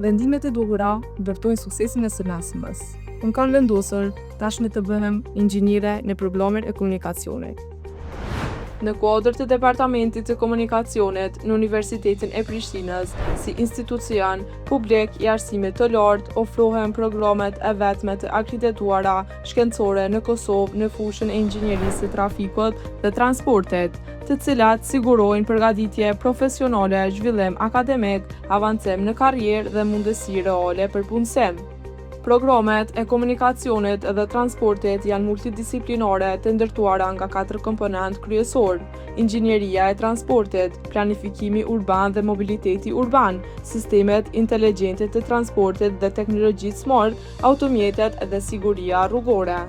Vendimet e duhura ndërtojnë suksesin e së mesmes. Unë kanë vendosur tashmë të bëhem inxhiniere në programer e komunikacionit. Në kuadër të Departamentit të Komunikacionit në Universitetin e Prishtinës, si institucion publik i arsimit të lartë, ofrohen programet e vetme të akredituara shkencore në Kosovë në fushën e inxhinierisë së trafikut dhe transportit, të cilat sigurojnë përgatitje profesionale, zhvillim akademik, avancim në karrierë dhe mundësi reale për punësim. Programet e komunikacionit dhe transportit janë multidisiplinare të ndërtuara nga 4 komponent kryesor: inxhinieria e transportit, planifikimi urban dhe mobiliteti urban, sistemet inteligjente të transportit dhe teknologjitë smart, automjetet dhe siguria rrugore.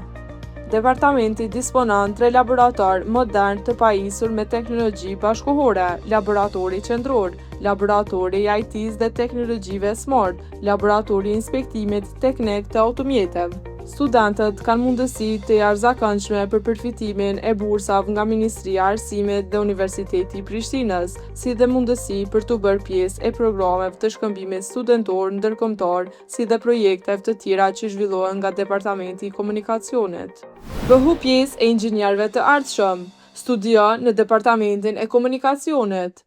Departamenti disponon 3 laborator modern të pajisur me teknologji bashkëkohore: laboratori qendror, laboratori i IT-s dhe teknologjive smart, laboratori i inspektimit teknik të automjeteve. Studentët kanë mundësi të jashtëzakonshme për përfitimin e bursave nga Ministria e Arsimit dhe Universiteti i Prishtinës, si dhe mundësi për të bërë pjesë e programeve të shkëmbimit studentor ndërkombëtar, si dhe projekteve të tjera që zhvillohen nga Departamenti i Komunikacionit. Bëhu pjesë e inxhinierëve të ardhshëm. Studio në Departamentin e Komunikacionit.